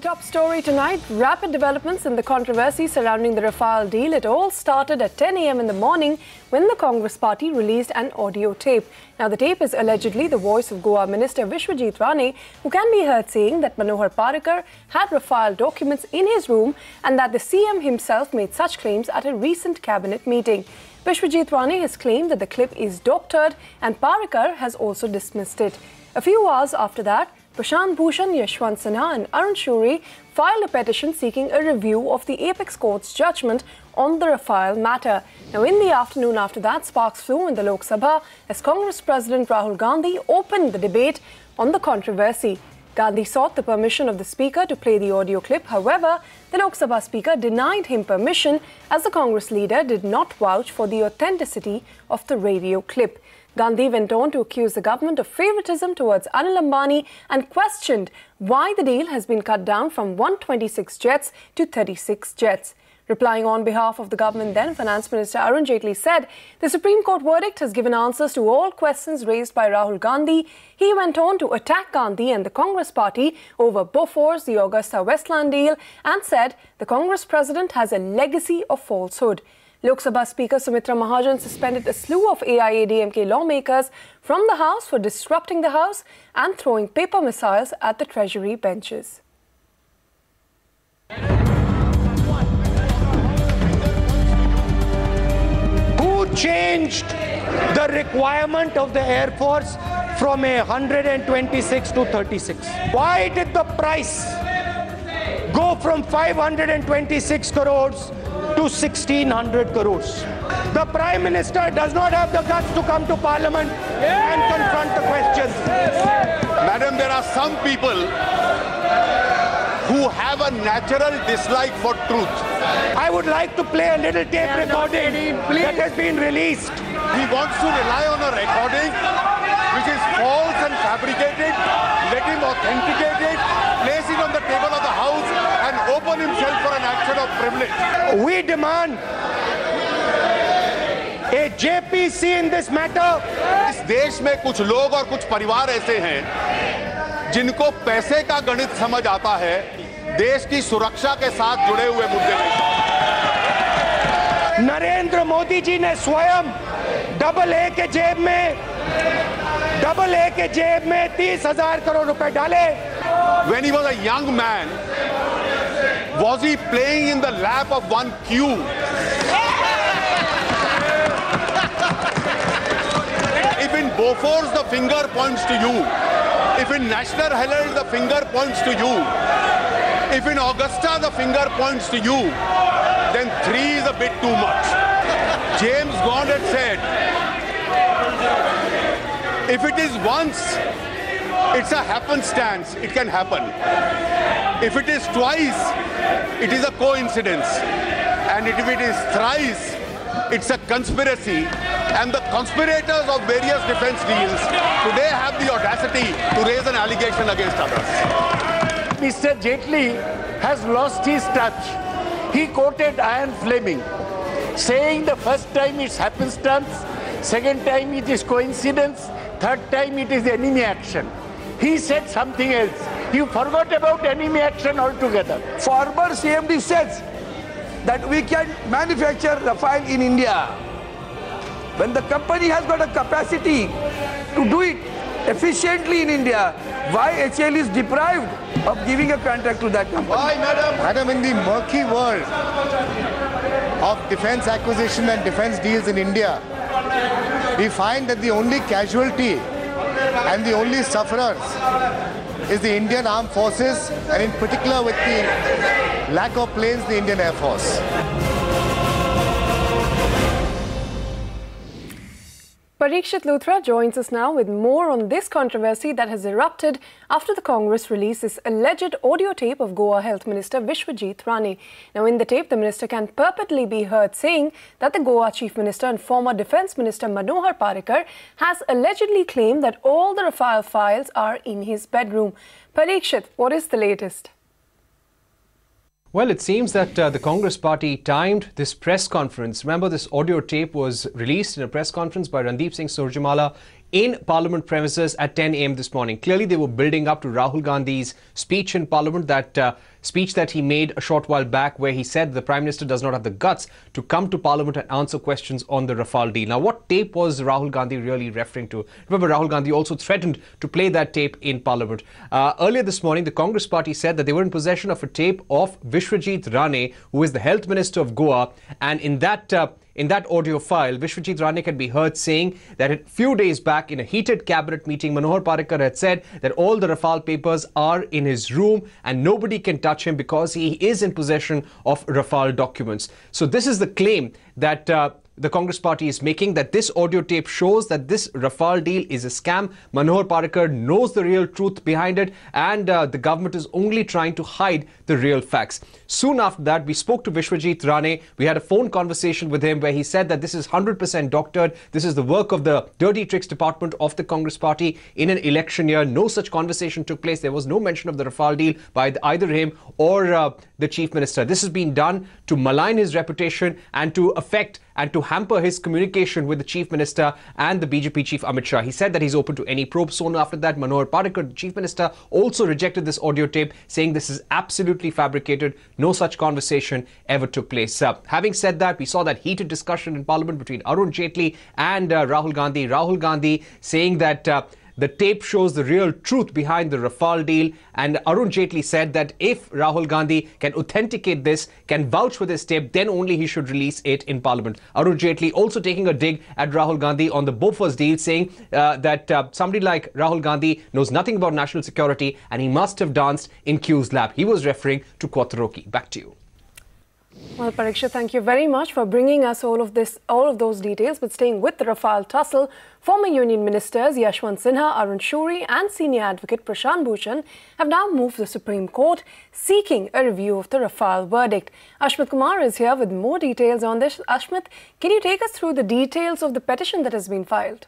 top story tonight, rapid developments in the controversy surrounding the Rafale deal. It all started at 10 a.m. in the morning when the Congress party released an audio tape. Now, the tape is allegedly the voice of Goa Minister Vishwajit Rane, who can be heard saying that Manohar Parrikar had Rafale documents in his room and that the CM himself made such claims at a recent cabinet meeting. Vishwajit Rane has claimed that the clip is doctored and Parrikar has also dismissed it. A few hours after that, Prashant Bhushan, Yashwant Sinha and Arun Shuri filed a petition seeking a review of the Apex Court's judgment on the Rafale matter. Now, in the afternoon after that, sparks flew in the Lok Sabha as Congress President Rahul Gandhi opened the debate on the controversy. Gandhi sought the permission of the Speaker to play the audio clip. However, the Lok Sabha Speaker denied him permission as the Congress leader did not vouch for the authenticity of the radio clip. Gandhi went on to accuse the government of favouritism towards Anil Ambani and questioned why the deal has been cut down from 126 jets to 36 jets. Replying on behalf of the government, then Finance Minister Arun Jaitley said the Supreme Court verdict has given answers to all questions raised by Rahul Gandhi. He went on to attack Gandhi and the Congress party over Bofors, the Augusta Westland deal, and said the Congress president has a legacy of falsehood. Lok Sabha Speaker Sumitra Mahajan suspended a slew of AIADMK lawmakers from the House for disrupting the House and throwing paper missiles at the Treasury benches. Who changed the requirement of the Air Force from 126 to 36? Why did the price go from 526 crores to 1600 crores? The Prime Minister does not have the guts to come to Parliament and confront the questions. Madam, there are some people who have a natural dislike for truth. I would like to play a little tape recording that has been released. He wants to rely on a recording which is false and fabricated. Let him authenticate it, place it on the table of the House and open himself for an action of privilege. We demand a JPC in this matter. इस देश में कुछ लोग और कुछ परिवार ऐसे हैं जिनको पैसे का गणित समझ आता है, देश की सुरक्षा के साथ जुड़े हुए मुद्दे नहीं। नरेंद्र मोदी जी ने स्वयं डबल ए के जेब में 30,000 करोड़ रुपए डाले। When he was a young man, was he playing in the lap of one Q? If in Bofors the finger points to you, if in National Herald the finger points to you, if in Augusta the finger points to you, then 3 is a bit too much. James Bond had said, if it is once, it's a happenstance, it can happen. If it is twice, it is a coincidence. And if it is thrice, it's a conspiracy. And the conspirators of various defense deals today have the audacity to raise an allegation against others. Mr. Jaitley has lost his touch. He quoted Ian Fleming, saying the first time it's happenstance, second time it is coincidence, third time it is enemy action. He said something else. You forgot about enemy action altogether. Former CMD says that we can manufacture Rafale in India. When the company has got a capacity to do it efficiently in India, why HAL is deprived of giving a contract to that company? Why, madam? Madam, in the murky world of defense acquisition and defense deals in India, we find that the only casualty and the only sufferers is the Indian Armed Forces, and in particular with the lack of planes, the Indian Air Force. Parikshit Luthra joins us now with more on this controversy that has erupted after the Congress released this alleged audio tape of Goa Health Minister Vishwajit Rane. Now, in the tape, the minister can purportedly be heard saying that the Goa Chief Minister and former Defence Minister Manohar Parrikar has allegedly claimed that all the Rafale files are in his bedroom. Parikshit, what is the latest? Well, it seems that the Congress party timed this press conference. Remember, this audio tape was released in a press conference by Randeep Singh Surjewala in Parliament premises at 10 a.m. this morning. Clearly, they were building up to Rahul Gandhi's speech in Parliament, that speech that he made a short while back, where he said the Prime Minister does not have the guts to come to Parliament and answer questions on the Rafale deal. Now, what tape was Rahul Gandhi really referring to? Remember, Rahul Gandhi also threatened to play that tape in Parliament. Earlier this morning, the Congress party said that they were in possession of a tape of Vishwajit Rane, who is the Health Minister of Goa, and in that audio file, Vishwajit Rane can be heard saying that a few days back in a heated cabinet meeting, Manohar Parrikar had said that all the Rafale papers are in his room and nobody can touch him because he is in possession of Rafale documents. So this is the claim that the Congress party is making, that this audio tape shows that this Rafale deal is a scam. Manohar Parrikar knows the real truth behind it, and the government is only trying to hide the real facts. Soon after that, we spoke to Vishwajit Rane. We had a phone conversation with him where he said that this is 100% doctored. This is the work of the dirty tricks department of the Congress party in an election year. No such conversation took place. There was no mention of the Rafale deal by either him or the Chief Minister. This has been done to malign his reputation and to affect and to hamper his communication with the Chief Minister and the BJP Chief Amit Shah. He said that he's open to any probe. Soon after that, Manohar Parrikar, the Chief Minister, also rejected this audio tape, saying this is absolutely fabricated. No such conversation ever took place. Having said that, we saw that heated discussion in Parliament between Arun Jaitley and Rahul Gandhi. Rahul Gandhi saying that the tape shows the real truth behind the Rafale deal, and Arun Jaitley said that if Rahul Gandhi can authenticate this, can vouch for this tape, then only he should release it in Parliament. Arun Jaitley also taking a dig at Rahul Gandhi on the Bofors deal, saying that somebody like Rahul Gandhi knows nothing about national security and he must have danced in Q's lap. He was referring to Quattoroki. Back to you. Well, Pariksha, thank you very much for bringing us all of those details. But staying with the Rafale tussle, former Union Ministers Yashwant Sinha, Arun Shourie and senior advocate Prashant Bhushan have now moved the Supreme Court seeking a review of the Rafale verdict. Ashmit Kumar is here with more details on this. Ashmit, can you take us through the details of the petition that has been filed?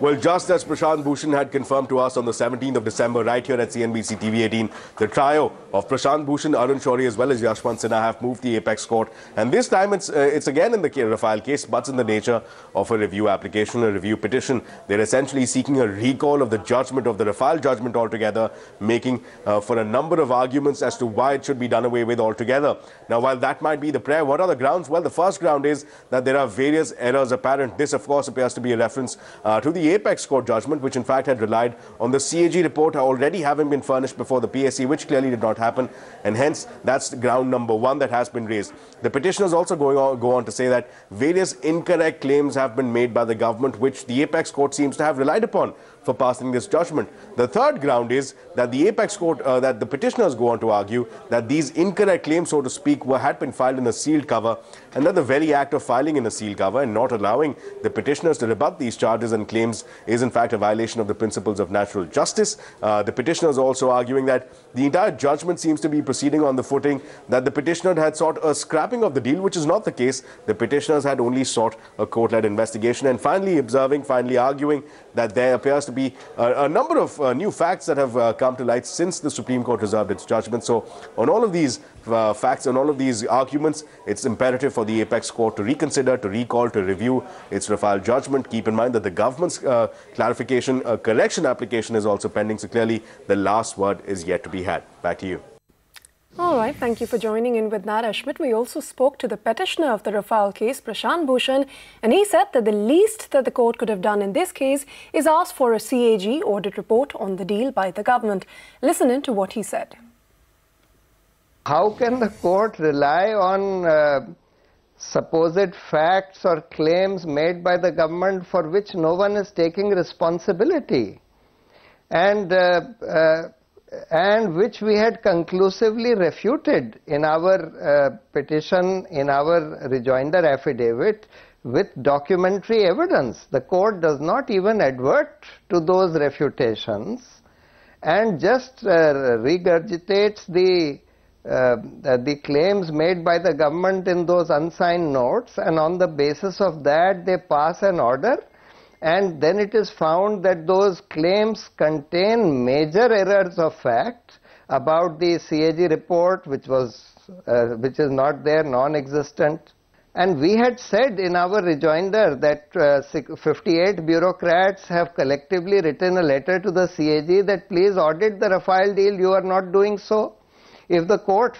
Well, just as Prashant Bhushan had confirmed to us on the 17th of December right here at CNBC TV 18, the trio of Prashant Bhushan, Arun Shourie as well as Yashwant Sinha have moved the apex court. And this time it's again in the Rafale case, but in the nature of a review application, a review petition. They're essentially seeking a recall of the judgment, of the Rafale judgment altogether, making for a number of arguments as to why it should be done away with altogether. Now, while that might be the prayer, what are the grounds? Well, the first ground is that there are various errors apparent. This, of course, appears to be a reference to the apex court judgment, which in fact had relied on the CAG report already having been furnished before the PSC, which clearly did not happen, and hence that's ground number one that has been raised. The petitioners also go on to say that various incorrect claims have been made by the government, which the apex court seems to have relied upon for passing this judgment. The third ground is that the apex court, that the petitioners go on to argue that these incorrect claims, so to speak, had been filed in a sealed cover, and that the very act of filing in a sealed cover and not allowing the petitioners to rebut these charges and claims is in fact a violation of the principles of natural justice. The petitioners also arguing that the entire judgment seems to be proceeding on the footing that the petitioner had sought a scrapping of the deal, which is not the case. The petitioners had only sought a court-led investigation, and finally arguing that there appears to be a number of new facts that have come to light since the Supreme Court reserved its judgment. So on all of these facts and all of these arguments, it's imperative for the apex court to reconsider, to recall, to review its Rafale judgment. Keep in mind that the government's clarification, correction application is also pending. So clearly the last word is yet to be had. Back to you. All right, thank you for joining in with that, Ashmit. We also spoke to the petitioner of the Rafale case, Prashant Bhushan, and he said that the least that the court could have done in this case is ask for a CAG audit report on the deal by the government. Listen in to what he said. How can the court rely on supposed facts or claims made by the government for which no one is taking responsibility, and which we had conclusively refuted in our petition, in our rejoinder affidavit, with documentary evidence? The court does not even advert to those refutations and just regurgitates the claims made by the government in those unsigned notes, and on the basis of that they pass an order, and then it is found that those claims contain major errors of fact about the CAG report, which is not there, non-existent, And we had said in our rejoinder that 58 bureaucrats have collectively written a letter to the CAG that please audit the Rafale deal, you are not doing so. If the court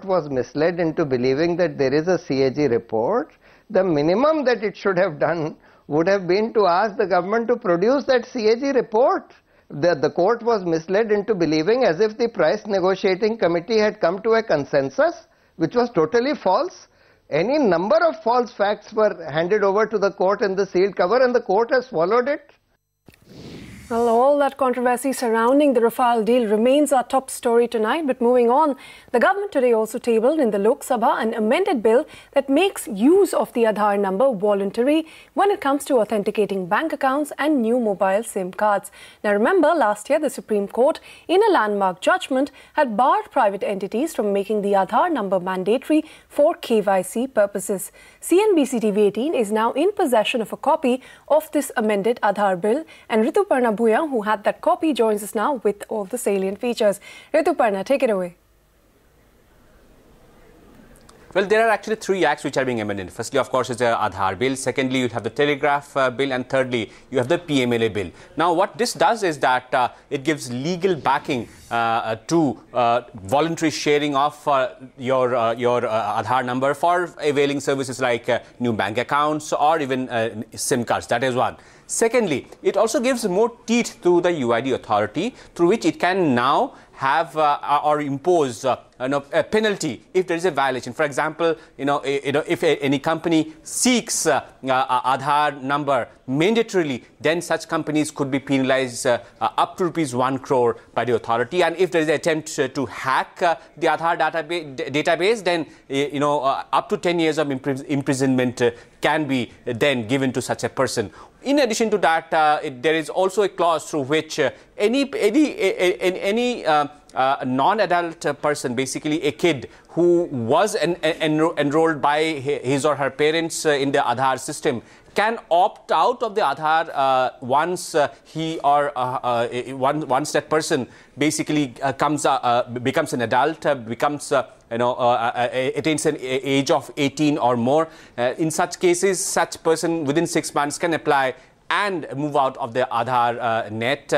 was misled into believing that there is a CAG report, the minimum that it should have done would have been to ask the government to produce that CAG report. The court was misled into believing as if the price negotiating committee had come to a consensus, which was totally false. Any number of false facts were handed over to the court in the sealed cover, and the court has swallowed it. Well, all that controversy surrounding the Rafale deal remains our top story tonight. But moving on, the government today also tabled in the Lok Sabha an amended bill that makes use of the Aadhaar number voluntary when it comes to authenticating bank accounts and new mobile SIM cards. Now remember, last year the Supreme Court, in a landmark judgment, had barred private entities from making the Aadhaar number mandatory for KYC purposes. CNBC TV 18 is now in possession of a copy of this amended Aadhaar bill, and Rituparna Bhuyan, who had that copy, joins us now with all the salient features. Rituparna, take it away. Well, there are actually 3 acts which are being amended. Firstly, of course, is the Aadhaar bill. Secondly, you have the telegraph bill. And thirdly, you have the PMLA bill. Now, what this does is that it gives legal backing to voluntary sharing of your Aadhaar number for availing services like new bank accounts or even SIM cards. That is one. Secondly, it also gives more teeth to the UID authority, through which it can now have or impose a penalty if there is a violation. For example, if any company seeks Aadhaar number mandatorily, then such companies could be penalized up to ₹1 crore by the authority. And if there is an attempt to hack the Aadhaar database, then up to 10 years of imprisonment can be then given to such a person. In addition to that, there is also a clause through which any non-adult person, basically a kid who was enrolled by his or her parents in the Aadhaar system, can opt out of the Aadhaar once once that person basically becomes an adult, attains an age of 18 or more. In such cases, such person within 6 months can apply and move out of the Aadhaar net.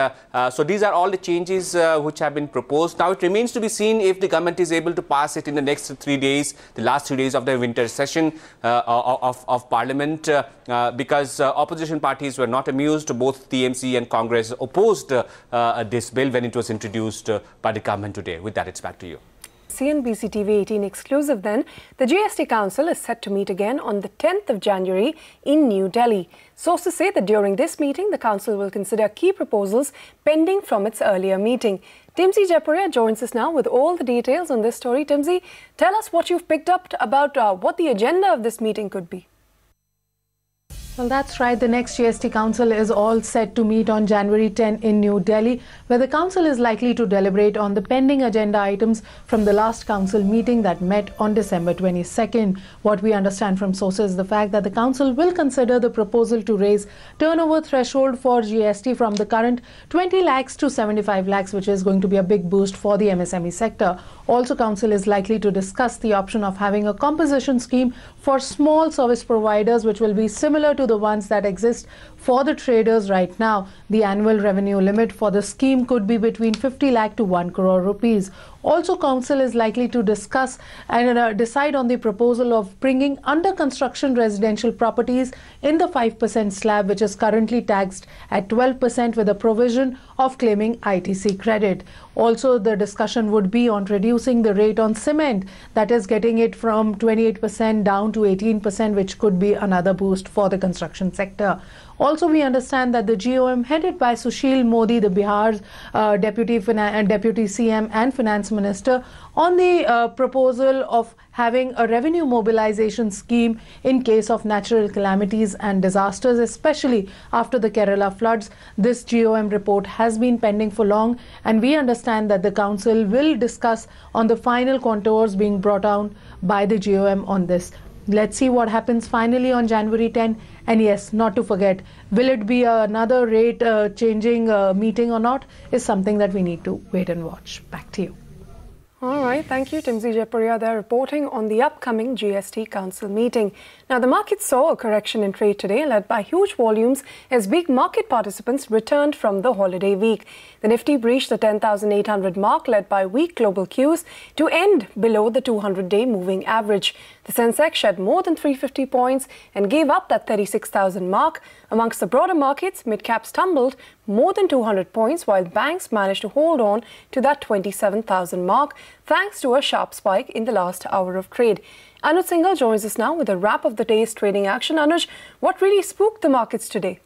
So these are all the changes which have been proposed. Now it remains to be seen if the government is able to pass it in the next 3 days, the last 3 days of the winter session of Parliament, because opposition parties were not amused. Both TMC and Congress opposed this bill when it was introduced by the government today. With that, it's back to you. CNBC TV 18 exclusive then. The GST Council is set to meet again on the 10th of January in New Delhi. Sources say that during this meeting, the Council will consider key proposals pending from its earlier meeting. Timsy Japuria joins us now with all the details on this story. Timsy, tell us what you've picked up about what the agenda of this meeting could be. Well, that's right. The next GST Council is all set to meet on January 10 in New Delhi, where the Council is likely to deliberate on the pending agenda items from the last Council meeting that met on December 22nd. What we understand from sources is the fact that the Council will consider the proposal to raise turnover threshold for GST from the current 20 lakhs to 75 lakhs, which is going to be a big boost for the MSME sector. Also, Council is likely to discuss the option of having a composition scheme for small service providers, which will be similar to the ones that exist for the traders right now. The annual revenue limit for the scheme could be between 50 lakh to 1 crore rupees. Also, Council is likely to discuss and decide on the proposal of bringing under construction residential properties in the 5% slab, which is currently taxed at 12%, with a provision of claiming ITC credit. Also, the discussion would be on reducing the rate on cement, that is getting it from 28% down to 18%, which could be another boost for the construction sector. Also, we understand that the GOM headed by Sushil Modi, the Bihar's Deputy CM and Finance Minister, on the proposal of having a revenue mobilization scheme in case of natural calamities and disasters, especially after the Kerala floods. This GOM report has been pending for long, and we understand that the Council will discuss on the final contours being brought down by the GOM on this. Let's see what happens finally on January 10. And yes, not to forget, will it be another rate changing meeting or not is something that we need to wait and watch. Back to you. All right, thank you. Timsy Japuria there reporting on the upcoming GST Council meeting. Now, the market saw a correction in trade today, led by huge volumes as big market participants returned from the holiday week. The Nifty breached the 10,800 mark, led by weak global cues, to end below the 200-day moving average. The Sensex shed more than 350 points and gave up that 36,000 mark. Amongst the broader markets, mid-caps tumbled more than 200 points, while banks managed to hold on to that 27,000 mark, thanks to a sharp spike in the last hour of trade. Anuj Singhal joins us now with a wrap of the day's trading action. Anuj, what really spooked the markets today?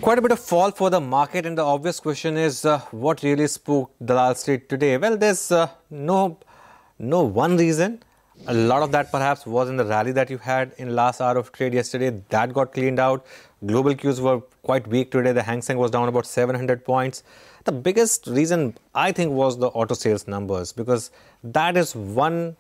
Quite a bit of fall for the market, and the obvious question is what really spooked Dalal Street today? Well, there's no one reason. A lot of that perhaps was in the rally that you had in last hour of trade yesterday. That got cleaned out. Global cues were quite weak today. The Hang Seng was down about 700 points. The biggest reason, I think, was the auto sales numbers, because that is one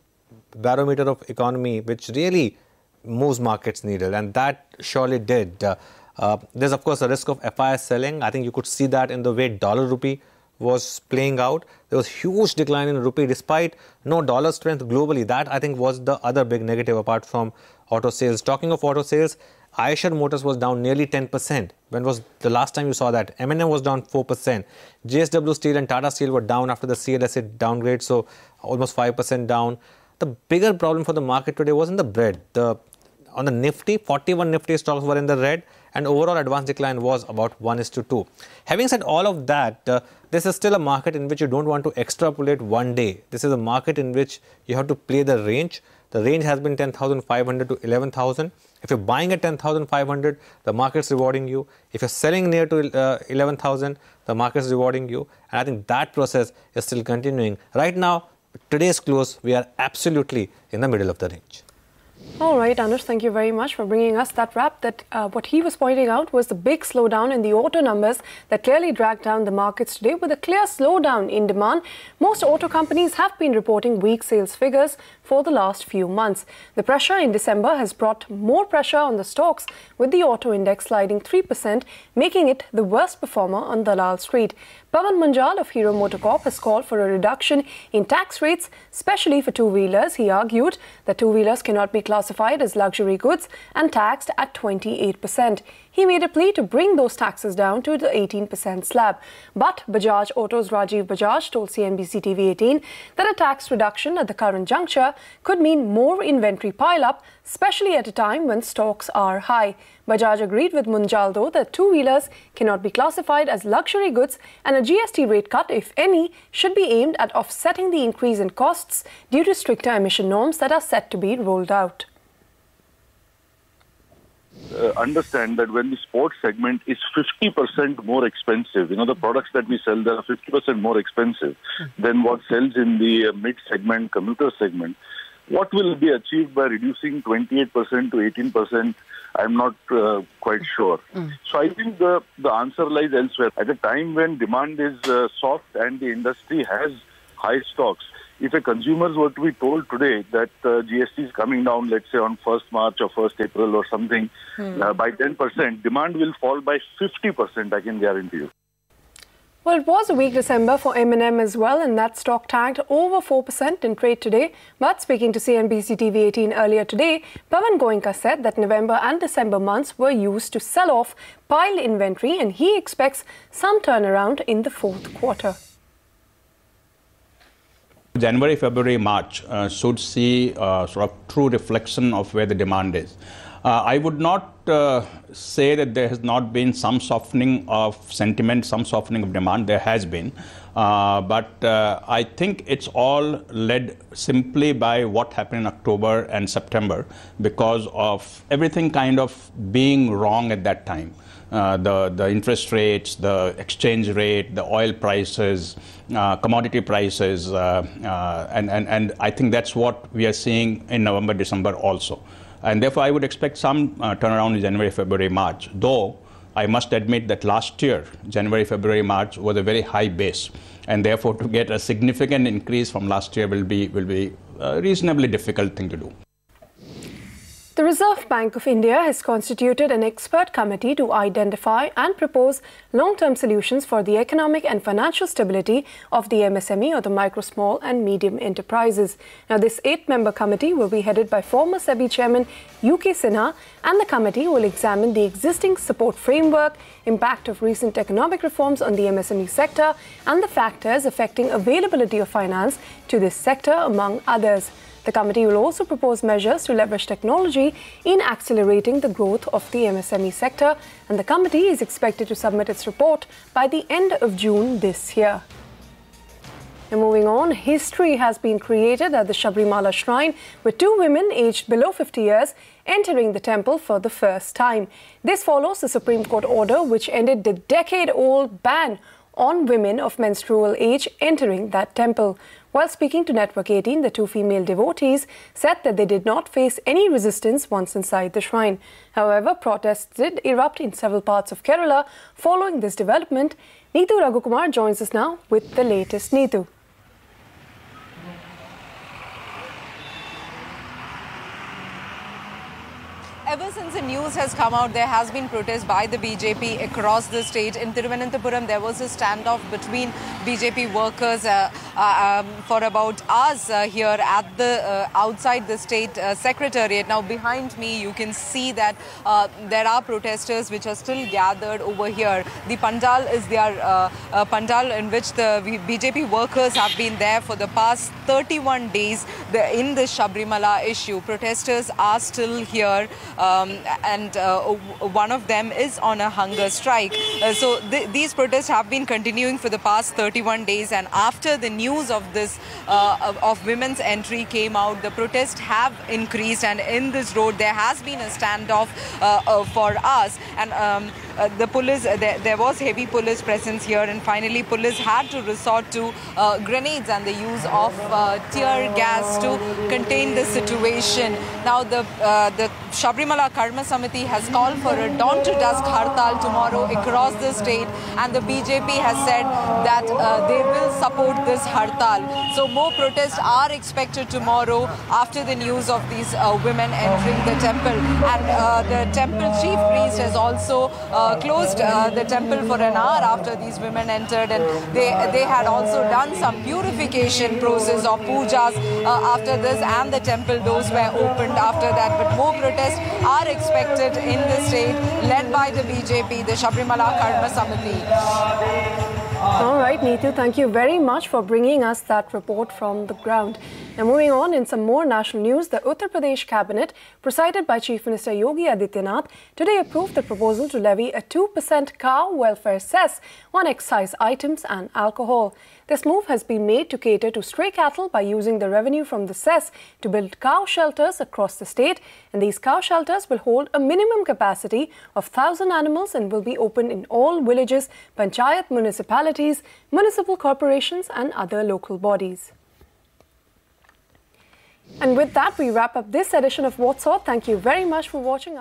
barometer of economy which really moves markets needle, and that surely did. There's, of course, a risk of FIS selling. I think you could see that in the way dollar-rupee was playing out. There was huge decline in rupee despite no dollar strength globally. That, I think, was the other big negative apart from auto sales. Talking of auto sales, Eicher Motors was down nearly 10%. When was the last time you saw that? M&M was down 4%. JSW Steel and Tata Steel were down after the CLSA downgrade, so almost 5% down. The bigger problem for the market today wasn't the bread. On the Nifty, 41 Nifty stocks were in the red, and overall advance decline was about 1:2. Having said all of that, this is still a market in which you don't want to extrapolate one day. This is a market in which you have to play the range. The range has been 10,500 to 11,000. If you're buying at 10,500, the market's rewarding you. If you're selling near to 11,000, the market's rewarding you. And I think that process is still continuing. Right now, today's close, we are absolutely in the middle of the range. All right, Anuj, thank you very much for bringing us that wrap. That what he was pointing out was the big slowdown in the auto numbers that clearly dragged down the markets today, with a clear slowdown in demand. Most auto companies have been reporting weak sales figures for the last few months. The pressure in December has brought more pressure on the stocks, with the auto index sliding 3%, making it the worst performer on Dalal Street. Pawan Munjal of Hero MotoCorp has called for a reduction in tax rates, especially for two-wheelers. He argued that two-wheelers cannot be classified as luxury goods and taxed at 28%. He made a plea to bring those taxes down to the 18% slab. But Bajaj Auto's Rajiv Bajaj told CNBC TV 18 that a tax reduction at the current juncture could mean more inventory pile-up, especially at a time when stocks are high. Bajaj agreed with Munjal, though, that two-wheelers cannot be classified as luxury goods, and a GST rate cut, if any, should be aimed at offsetting the increase in costs due to stricter emission norms that are set to be rolled out. Understand that when the sports segment is 50% more expensive, the products that we sell, they are 50% more expensive than what sells in the mid-segment, commuter segment. What will be achieved by reducing 28% to 18%? I'm not quite sure. So I think the answer lies elsewhere. At a time when demand is soft and the industry has high stocks, if a consumers were to be told today that GST is coming down, let's say on 1st March or 1st April or something, by 10%, demand will fall by 50%, I can guarantee you. Well, it was a weak December for M&M as well, and that stock tagged over 4% in trade today. But speaking to CNBC TV 18 earlier today, Pawan Goenka said that November and December months were used to sell off piled inventory, and he expects some turnaround in the fourth quarter. January, February, March should see sort of true reflection of where the demand is. I would not say that there has not been some softening of sentiment, some softening of demand. There has been. But I think it's all led simply by what happened in October and September because of everything kind of being wrong at that time. The interest rates, the exchange rate, the oil prices, commodity prices, and I think that's what we are seeing in November, December also. And therefore, I would expect some turnaround in January, February, March, though I must admit that last year, January, February, March was a very high base. And therefore, to get a significant increase from last year will be a reasonably difficult thing to do. The Reserve Bank of India has constituted an expert committee to identify and propose long-term solutions for the economic and financial stability of the MSME or the micro, small and medium enterprises. Now, this 8-member committee will be headed by former SEBI chairman UK Sinha, and the committee will examine the existing support framework, impact of recent economic reforms on the MSME sector and the factors affecting availability of finance to this sector, among others. The committee will also propose measures to leverage technology in accelerating the growth of the MSME sector, and the committee is expected to submit its report by the end of June this year. Now, moving on, history has been created at the Sabrimala shrine with 2 women aged below 50 years entering the temple for the first time. This follows the Supreme Court order which ended the decade-old ban on women of menstrual age entering that temple. While speaking to Network 18, the 2 female devotees said that they did not face any resistance once inside the shrine. However, protests did erupt in several parts of Kerala following this development. Neetu Raghukumar joins us now with the latest. Neetu. Ever since the news has come out, there has been protest by the BJP across the state. In Thiruvananthapuram, there was a standoff between BJP workers for about hours here at the outside the state secretariat. Now, behind me, you can see that there are protesters which are still gathered over here. The pandal is their pandal in which the BJP workers have been there for the past 31 days in the Sabrimala issue. Protesters are still here. And one of them is on a hunger strike. So these protests have been continuing for the past 31 days, and after the news of this of women's entry came out, the protests have increased, and in this road there has been a standoff for us, and the police, there was heavy police presence here, and finally police had to resort to grenades and the use of tear gas to contain the situation. Now the Sabrimala Karma Samiti has called for a dawn to dusk hartal tomorrow across the state, and the BJP has said that they will support this hartal. So more protests are expected tomorrow after the news of these women entering the temple, and the temple chief priest has also closed the temple for an hour after these women entered, and they had also done some purification process of pujas after this, and the temple doors were opened after that. But more protests are expected in the state, led by the BJP, the Sabrimala Karma Samiti. All right, Neetu, thank you very much for bringing us that report from the ground. Now, moving on, in some more national news, the Uttar Pradesh cabinet, presided by Chief Minister Yogi Adityanath, today approved the proposal to levy a 2% cow welfare cess on excise items and alcohol. This move has been made to cater to stray cattle by using the revenue from the cess to build cow shelters across the state, and these cow shelters will hold a minimum capacity of 1,000 animals and will be open in all villages, panchayat municipalities, municipal corporations and other local bodies. And with that, we wrap up this edition of What's Hot. Thank you very much for watching.